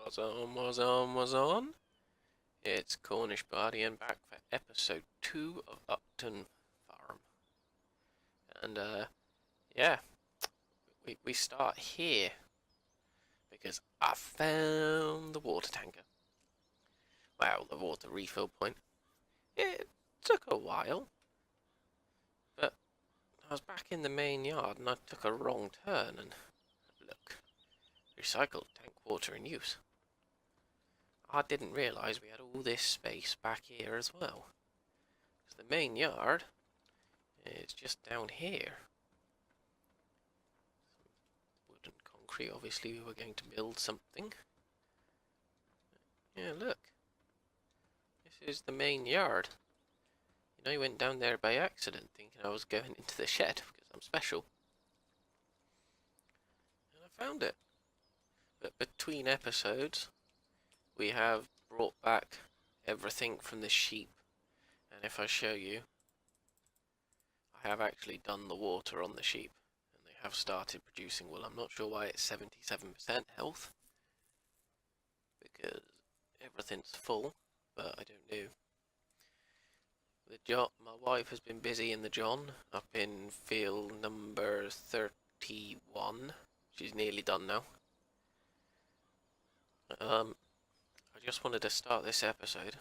Was on? It's Cornish Body and back for episode 2 of Upton Farm. And yeah, we start here because I found the water tanker. Well, the water refill point. It took a while, but I was back in the main yard and I took a wrong turn and look, recycled tank water in use. I didn't realise we had all this space back here as well. Because the main yard is just down here. Wood and concrete, obviously we were going to build something. Yeah, look. This is the main yard. You know, I went down there by accident thinking I was going into the shed because I'm special. And I found it. But between episodes, we have brought back everything from the sheep. And if I show you, I have actually done the water on the sheep. And they have started producing wool. I'm not sure why it's 77% health. Because everything's full, but I don't know. My wife has been busy in the John, up in field number 31. She's nearly done now. I just wanted to start this episode.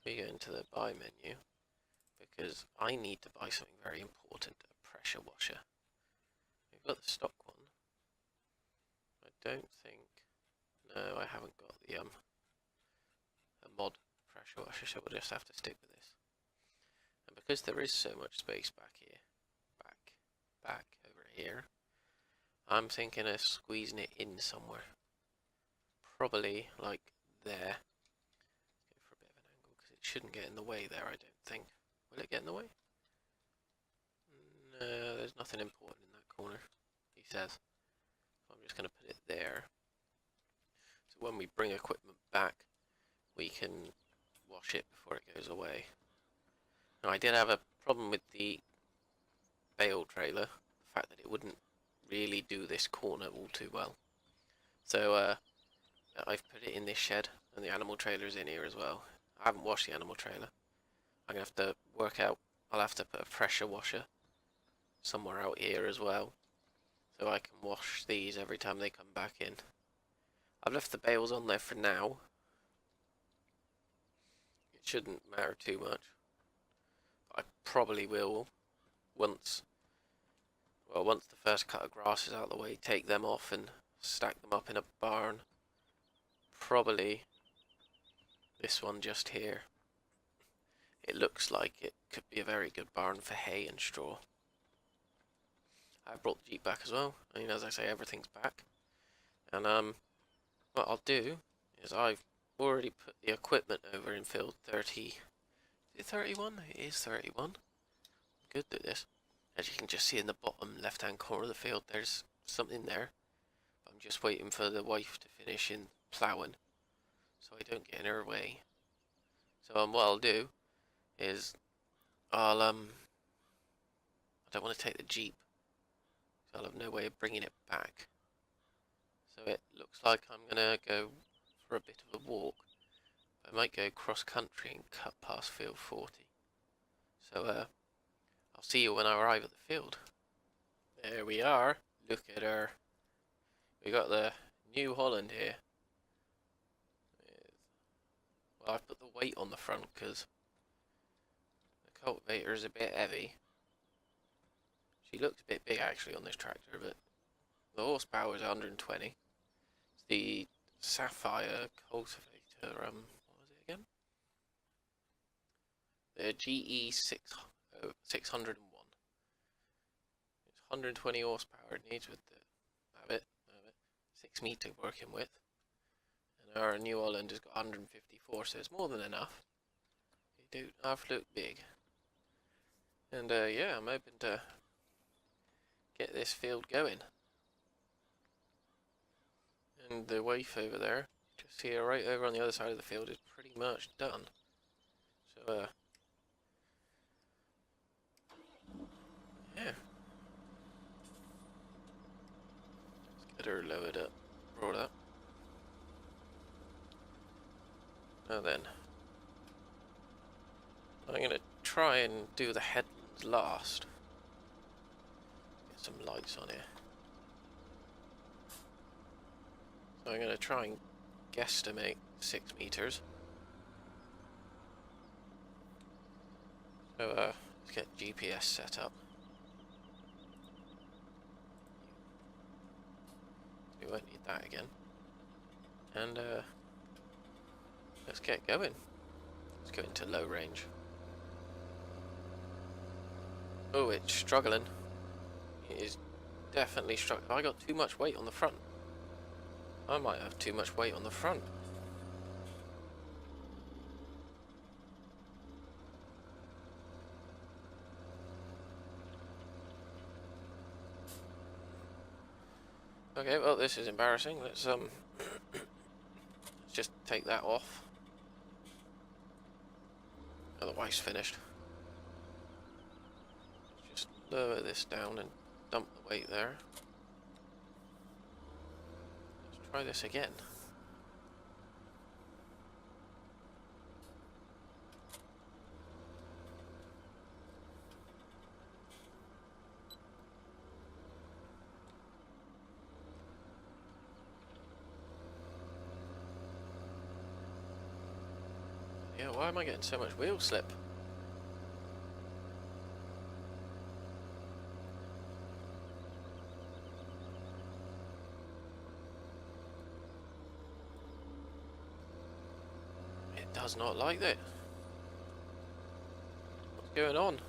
We go into the buy menu, because I need to buy something very important, a pressure washer. We've got the stock one. I don't think... No, I haven't got the a mod pressure washer, so we'll just have to stick with this. And because there is so much space back here, back over here, I'm thinking of squeezing it in somewhere. Probably like there. Go for a bit of an angle because it shouldn't get in the way there, I don't think. Will it get in the way? No, there's nothing important in that corner, he says. So I'm just going to put it there. So when we bring equipment back, we can wash it before it goes away. Now, I did have a problem with the bale trailer, the fact that it wouldn't really do this corner all too well. So I've put it in this shed, and the animal trailer is in here as well. I haven't washed the animal trailer. I'm going to have to work out, I'll have to put a pressure washer somewhere out here as well, so I can wash these every time they come back in. I've left the bales on there for now. It shouldn't matter too much. I probably will, once the first cut of grass is out of the way, take them off and stack them up in a barn. Probably this one just here. It looks like it could be a very good barn for hay and straw. I've brought the Jeep back as well. I mean, as I say, everything's back. And what I'll do is I've already put the equipment over in field 30. Is it 31? It is 31. I'm good at this. As you can just see in the bottom left-hand corner of the field, there's something there. I'm just waiting for the wife to finish in ploughing, so I don't get in her way. So what I'll do is I don't want to take the Jeep, so I'll have no way of bringing it back. So it looks like I'm gonna go for a bit of a walk. I might go cross country and cut past field 40. So I'll see you when I arrive at the field. There we are. Look at her. We got the New Holland here. Well, I've put the weight on the front because the cultivator is a bit heavy. She looks a bit big actually on this tractor, but the horsepower is 120. It's the Sapphire cultivator, what was it again? The GE 601. It's 120 horsepower it needs with the have it, 6 meter working width. And our New Holland has got 154, so it's more than enough. They do half look big. And yeah, I'm hoping to get this field going. And the waif over there, just here right over on the other side of the field, is pretty much done. So yeah. Let's get her lowered up, brought up. Now then, I'm going to try and do the headlands last. Get some lights on here. So I'm going to try and guesstimate 6 meters. So let's get GPS set up. We won't need that again. And let's get going. Let's go into low range. Oh, it's struggling. It is definitely struggling. I got too much weight on the front. I might have too much weight on the front. Okay, well this is embarrassing. Let's just take that off. Otherwise finished. Just lower this down and dump the weight there. Let's try this again. Yeah, why am I getting so much wheel slip? It does not like that. What's going on?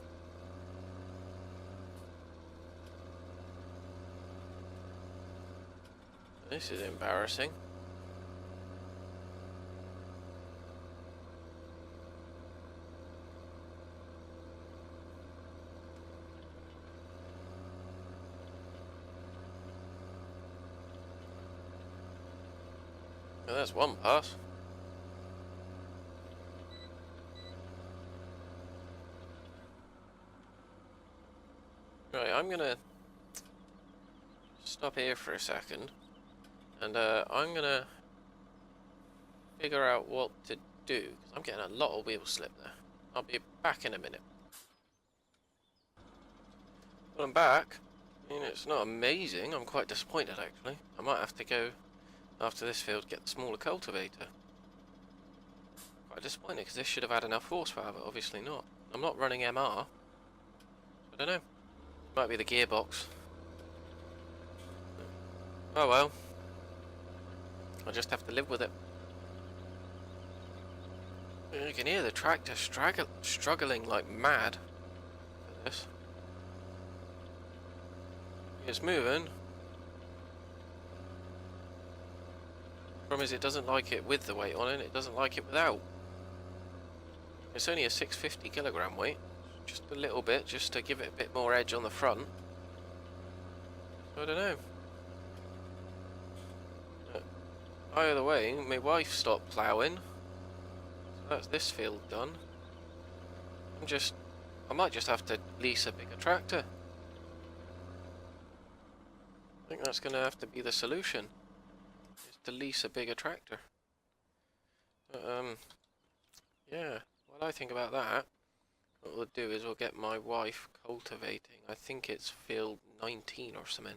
This is embarrassing. Well, that's one pass. Right, I'm gonna stop here for a second, and I'm gonna figure out what to do, because I'm getting a lot of wheel slip there. I'll be back in a minute. Well, I'm back. I mean, it's not amazing. I'm quite disappointed, actually. I might have to go, after this field, get the smaller cultivator. Quite disappointed, because this should have had enough horsepower, but obviously not. I'm not running MR. I don't know. Might be the gearbox. Oh well. I'll just have to live with it. You can hear the tractor struggling like mad for this. It's moving. Problem is it doesn't like it with the weight on it, it doesn't like it without. It's only a 650 kilogram weight. Just a little bit, just to give it a bit more edge on the front. I don't know. Either way, my wife stopped ploughing. So that's this field done. I might just have to lease a bigger tractor. I think that's going to have to be the solution. Is to lease a bigger tractor. But, yeah, what I think about that, what we'll do is we'll get my wife cultivating. I think it's field 19 or something.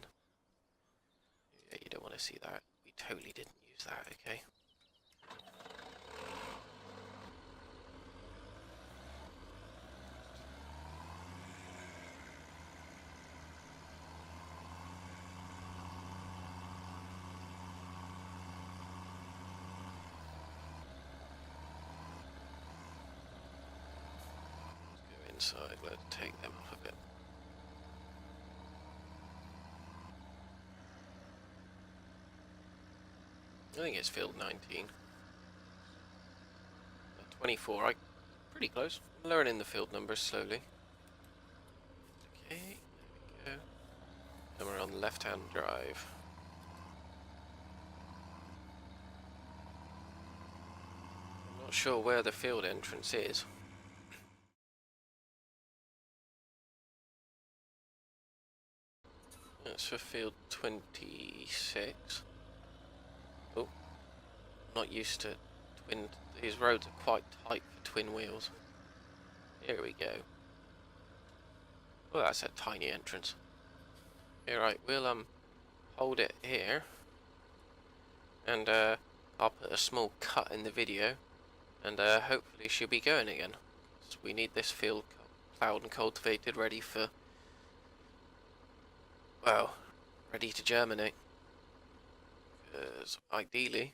Yeah, you don't want to see that. We totally didn't use that, okay? Let's go inside, let's take them up a bit. I think it's field 19. 24, pretty close. I'm learning the field numbers slowly. Okay, there we go. And we're on the left-hand drive. I'm not sure where the field entrance is. That's for field 26. Oh, not used to these roads are quite tight for twin wheels. Here we go. Oh, that's a tiny entrance. All right, we'll hold it here, and I'll put a small cut in the video, and hopefully she'll be going again. So we need this field plowed and cultivated, ready for, well, ready to germinate. Because ideally,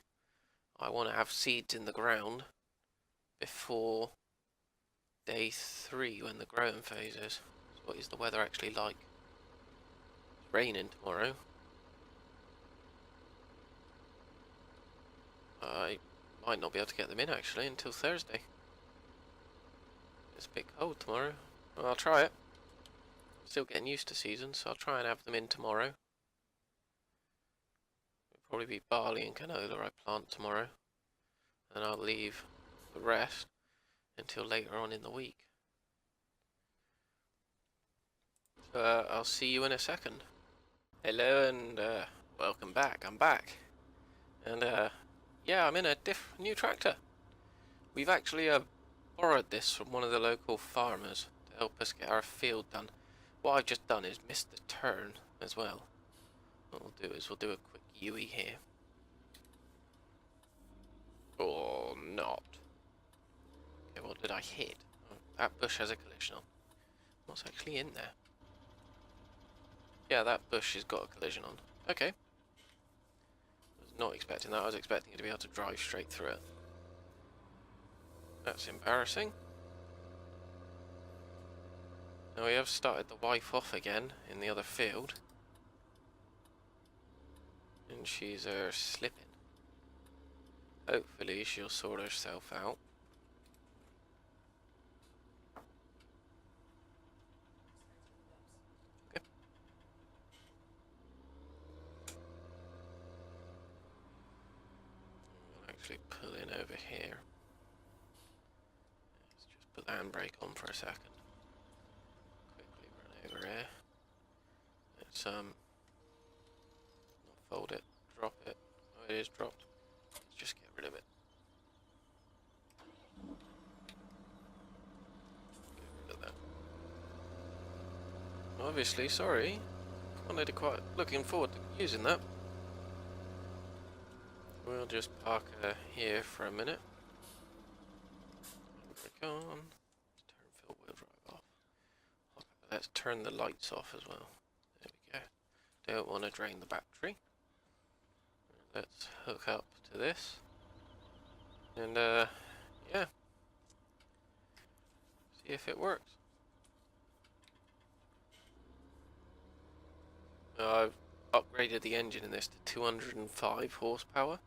I want to have seeds in the ground before day 3 when the growing phase is. So what is the weather actually like? It's raining tomorrow. I might not be able to get them in actually until Thursday. It's a bit cold tomorrow. Well, I'll try it. Still getting used to seasons, so I'll try and have them in tomorrow. It'll probably be barley and canola I plant tomorrow. And I'll leave the rest until later on in the week. So I'll see you in a second. Hello and welcome back. I'm back. And yeah, I'm in a new tractor. We've actually borrowed this from one of the local farmers to help us get our field done. What I've just done is missed the turn as well. What we'll do is we'll do a quick UE here. Or not. Okay, what did I hit? Oh, that bush has a collision on. What's actually in there? Yeah, that bush has got a collision on. Okay. Was not expecting that. I was expecting it to be able to drive straight through it. That's embarrassing. Now we have started the wife off again in the other field. And she's slipping. Hopefully she'll sort herself out. Okay. I'll actually pull in over here. Let's just put the handbrake on for a second. Quickly run over here. Let's not fold it, drop it. Oh, it is dropped. Let's just get rid of it. Get rid of that. Obviously, sorry. Quite looking forward to using that. We'll just park here for a minute. Handbrake on. Let's turn full wheel drive off. Let's turn the lights off as well. There we go. Don't want to drain the battery. Let's hook up to this. And yeah. See if it works. I've upgraded the engine in this to 205 horsepower.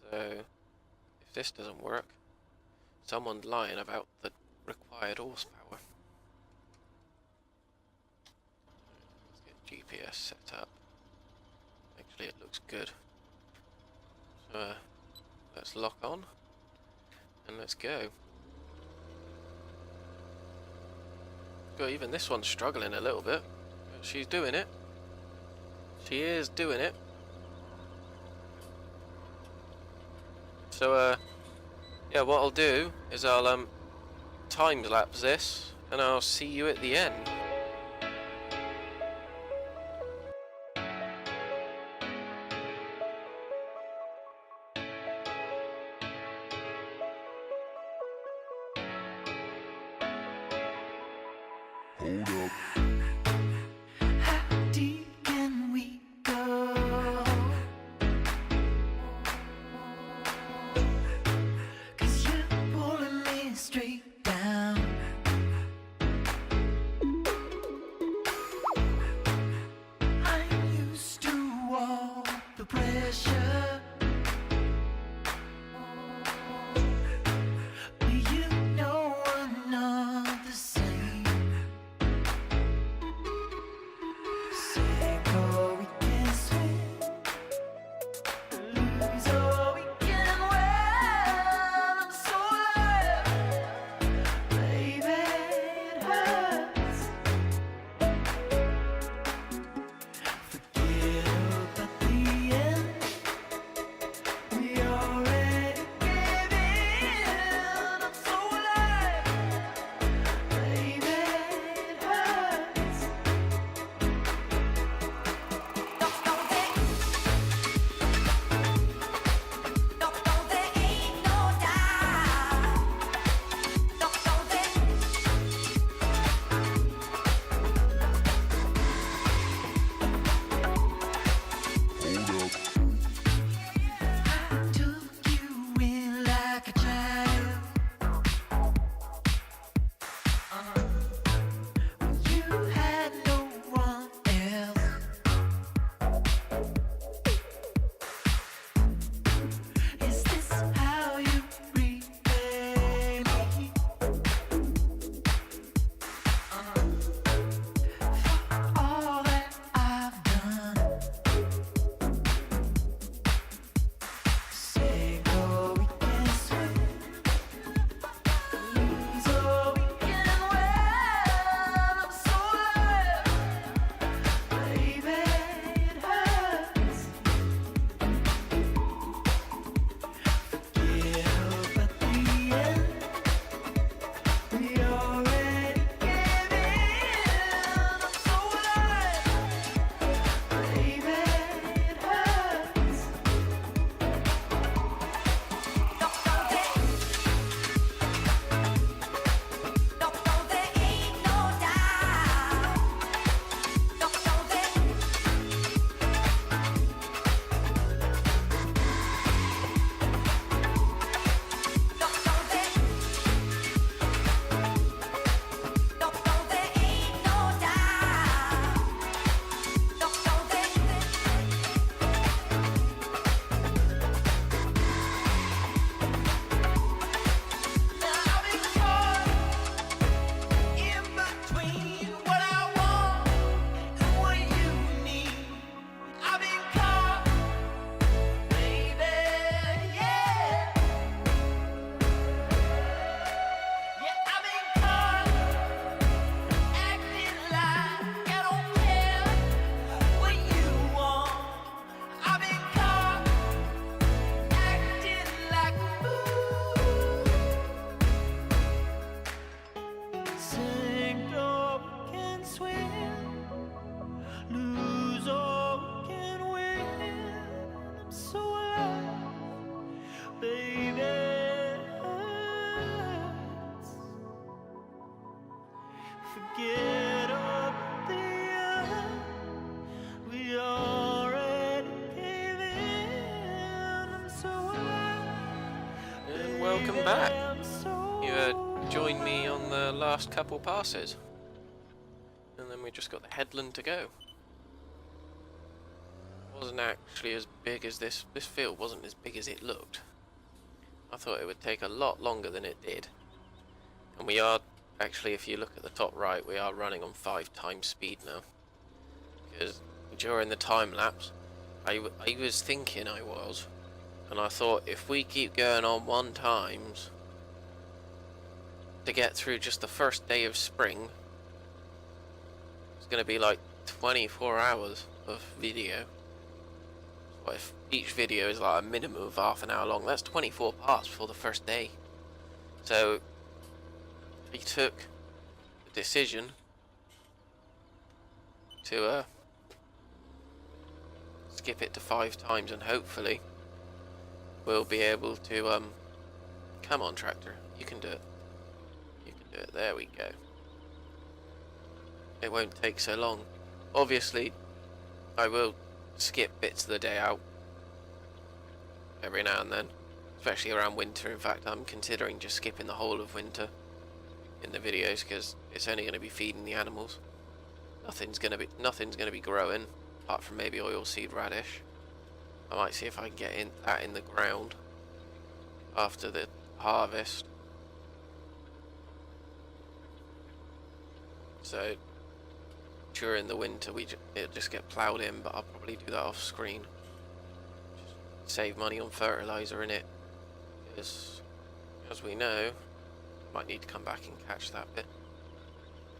So if this doesn't work, someone's lying about the required horsepower. Let's get GPS set up. Actually, it looks good. So let's lock on and let's go. God, even this one's struggling a little bit. She's doing it. She is doing it. So yeah, what I'll do is I'll time lapse this and I'll see you at the end. Hold up. How deep can we go? 'Cause you're pulling me straight down. I'm used to all the pressure. But you know I'm not the same. Sink or we can swim, lose or we can win. I'm so alive, baby, it hurts. Forget about the end. welcome back. You joined me on the last couple passes. And then we just got the headland to go. Wasn't actually as big as this field wasn't as big as it looked. I thought it would take a lot longer than it did. And we are, actually, if you look at the top right, we are running on 5 times speed now. Because during the time lapse, I was thinking and I thought if we keep going on 1 times to get through just the first day of spring, it's going to be like 24 hours of video. What if each video is like a minimum of half an hour long? That's 24 parts for the first day. So he took the decision to skip it to 5 times, and hopefully we'll be able to come on, tractor, you can do it. You can do it. There we go. It won't take so long. Obviously I will skip bits of the day out every now and then, especially around winter. In fact, I'm considering just skipping the whole of winter in the videos because it's only going to be feeding the animals. Nothing's going to be growing apart from maybe oilseed radish. I might see if I can get that in the ground after the harvest. So during the winter it'll just get ploughed in, but I'll probably do that off screen. Just save money on fertilizer in it, because as we know, I might need to come back and catch that bit.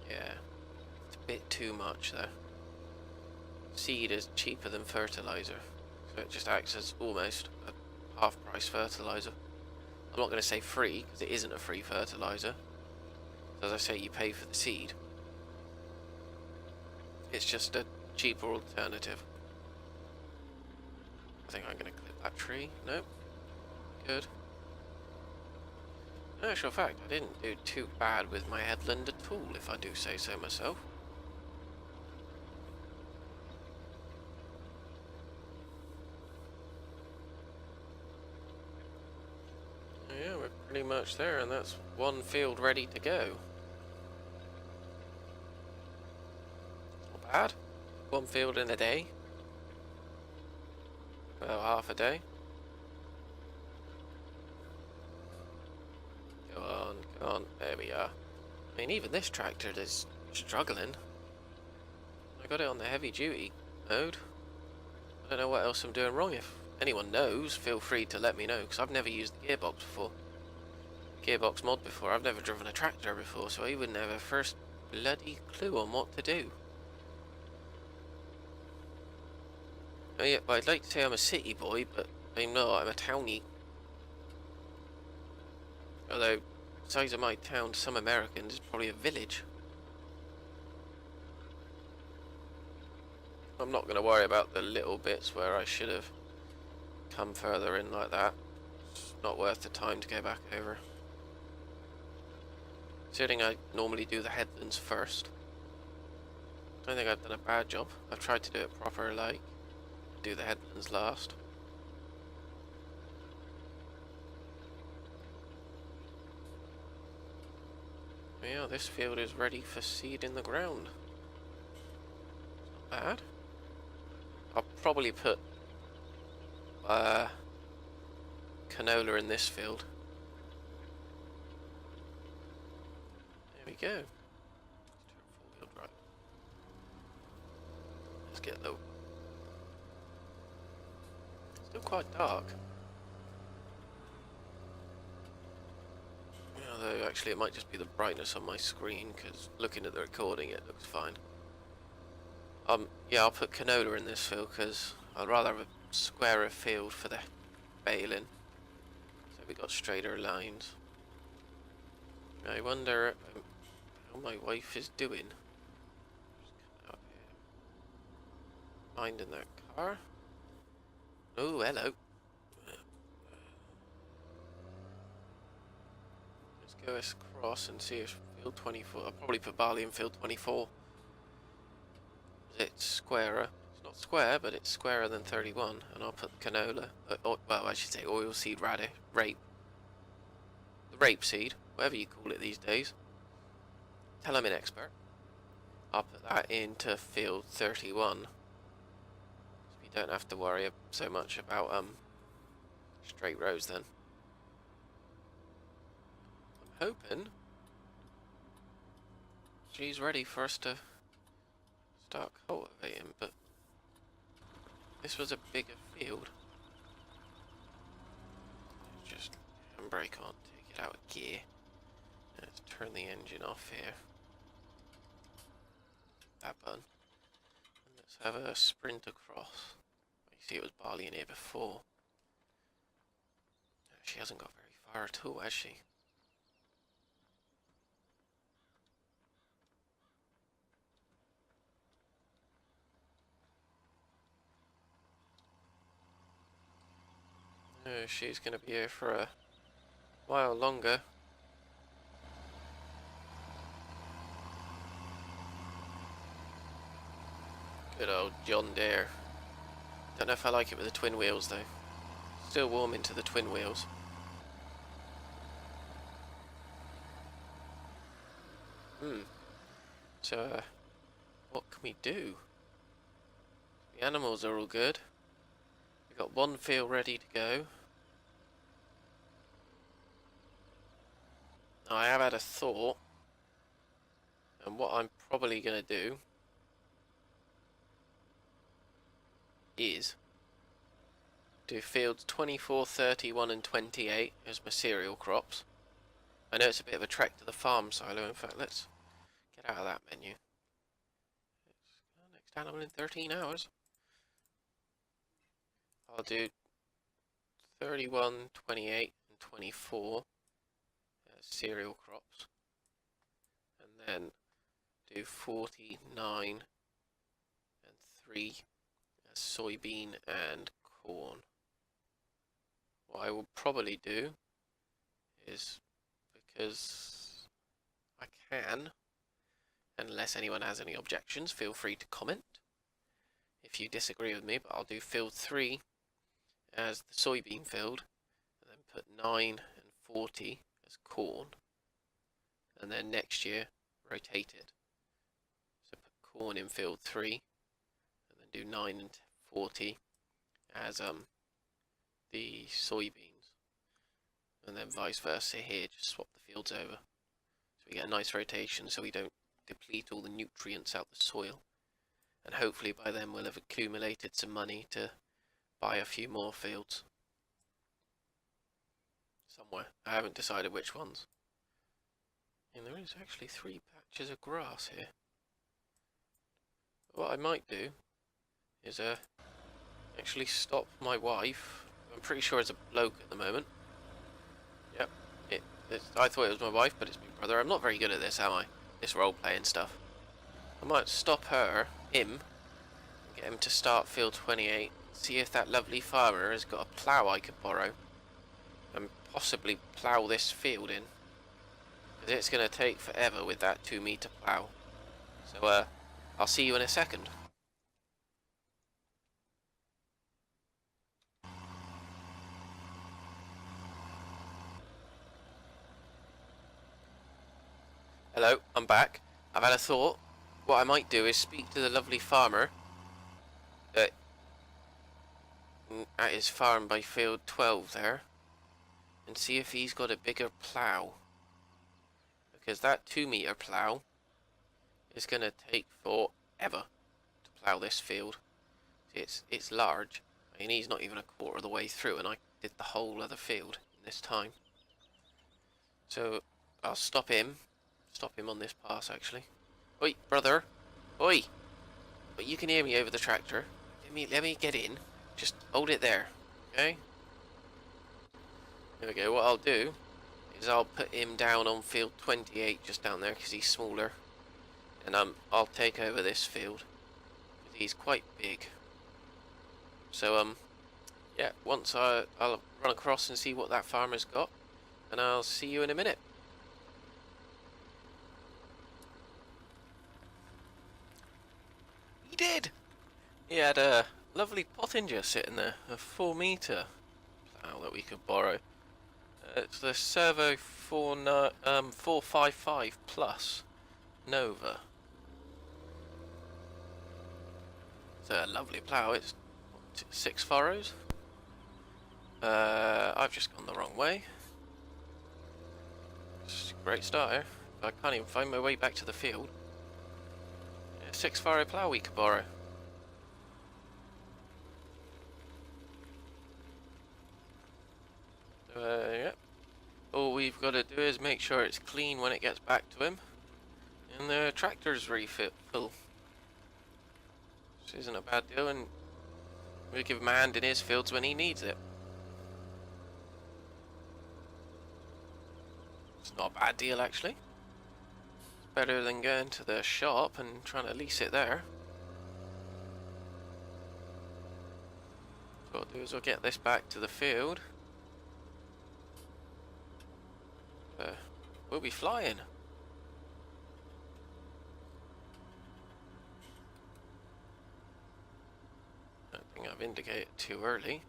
Yeah, it's a bit too much though. Seed is cheaper than fertilizer, so it just acts as almost a half-price fertilizer. I'm not going to say free, because it isn't a free fertilizer. As I say, you pay for the seed. It's just a cheaper alternative. I think I'm going to clip that tree. Nope. Good. In actual fact, I didn't do too bad with my headland at all, if I do say so myself. Yeah, we're pretty much there, and that's 1 field ready to go. Not bad. 1 field in a day. Well, half a day. Go on, go on. There we are. I mean, even this tractor is struggling. I got it on the heavy duty mode. I don't know what else I'm doing wrong. If anyone knows, feel free to let me know, because I've never used the gearbox before. Gearbox mod before. I've never driven a tractor before, so I wouldn't have a first bloody clue on what to do. Oh yeah, well, I'd like to say I'm a city boy, but I'm not. I'm a townie. Although, the size of my town to some Americans is probably a village. I'm not going to worry about the little bits where I should have come further in like that. It's not worth the time to go back over. Considering I normally do the headlands first. I don't think I've done a bad job. I've tried to do it proper, like do the headlands last. Yeah, this field is ready for seed in the ground. It's not bad. I'll probably put canola in this field. There we go. Let's turn 4-wheel drive. Let's get low. Still quite dark. Although actually it might just be the brightness on my screen, because looking at the recording it looks fine. Yeah, I'll put canola in this field because I'd rather have a squarer field for the baling, so we got straighter lines. I wonder how my wife is doing. Just come out here. Minding that car. Oh, hello. Let's go across and see if field 24. I'll probably put barley in field 24. It's squarer. It's not square, but it's squarer than 31. And I'll put canola. Well, I should say oilseed radish rape rapeseed, whatever you call it these days. Tell I'm an expert. I'll put that into field 31. So we don't have to worry so much about straight rows then. I'm hoping she's ready for us to start cultivating, but this was a bigger field. Just handbrake on, take it out of gear. Let's turn the engine off here. That button. And let's have a sprint across. You see it was barley in here before. She hasn't got very far at all, has she? No, she's going to be here for a while longer. Good old John Deere. Don't know if I like it with the twin wheels though. Still warm into the twin wheels. So, what can we do? The animals are all good. We've got one field ready to go. Now, I have had a thought, and what I'm probably going to do is do fields 24, 31 and 28 as my cereal crops. I know it's a bit of a trek to the farm silo. In fact, let's get out of that menu. Next animal in 13 hours. I'll do 31, 28 and 24 as cereal crops. And then do 49 and 3 as soybean and corn. What I will probably do is, because I can, unless anyone has any objections, feel free to comment if you disagree with me, but I'll do field 3 as the soybean field, and then put 9 and 40 as corn, and then next year rotate it. So put corn in field 3, and then do 9 and 40 as the soybeans, and then vice versa here, just swap the fields over. So we get a nice rotation so we don't deplete all the nutrients out the soil, and hopefully by then we'll have accumulated some money to buy a few more fields somewhere. I haven't decided which ones. And there is actually 3 patches of grass here. What I might do is actually stop my wife. I'm pretty sure it's a bloke at the moment. Yep, I thought it was my wife, but it's my brother. I'm not very good at this, am I? This role-playing stuff. I might stop him, get him to start field 28, see if that lovely farmer has got a plough I could borrow, and possibly plough this field in. Because it's going to take forever with that 2-metre plough. So, I'll see you in a second. Hello, I'm back. I've had a thought. What I might do is speak to the lovely farmer at his farm by field 12 there, and see if he's got a bigger plough. Because that 2-metre plough is going to take forever to plough this field. It's large. I mean, he's not even a quarter of the way through, and I did the whole other field in this time. So I'll stop him on this pass actually. Oi, brother, oi! But you can hear me over the tractor. Let me get in. Just hold it there, okay? There we go. What I'll do is I'll put him down on field 28, just down there, because he's smaller, and I'll take over this field because he's quite big. So yeah, once I'll run across and see what that farmer's got, and I'll see you in a minute. He did! He had a lovely pottinger sitting there, a 4-metre plough that we could borrow. It's the Servo 455 Plus Nova. It's a lovely plough. It's 6 furrows. I've just gone the wrong way. It's a great start here. I can't even find my way back to the field. Yeah, 6 furrow plough we could borrow. Yep. All we've got to do is make sure it's clean when it gets back to him. And the tractor's refill. Which isn't a bad deal, and we'll give him a hand in his fields when he needs it. It's not a bad deal, actually. It's better than going to the shop and trying to lease it there. So what I'll do is we'll get this back to the field. We'll be flying. I don't think I've indicated too early.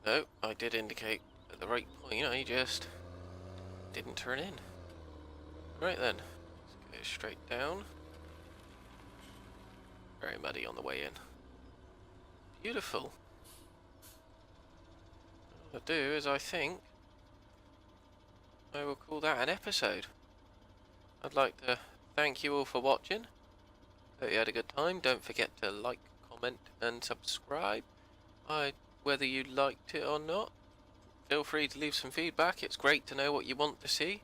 No, I did indicate at the right point. I just didn't turn in. Right then, let's go straight down. Very muddy on the way in. Beautiful. What I'll do is I think I will call that an episode. I'd like to thank you all for watching. Hope you had a good time. Don't forget to like, comment and subscribe. Whether you liked it or not, feel free to leave some feedback. It's great to know what you want to see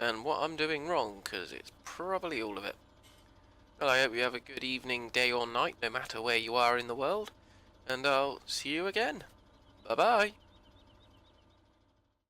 and what I'm doing wrong, because it's probably all of it. Well, I hope you have a good evening, day or night, no matter where you are in the world, and I'll see you again. Bye bye.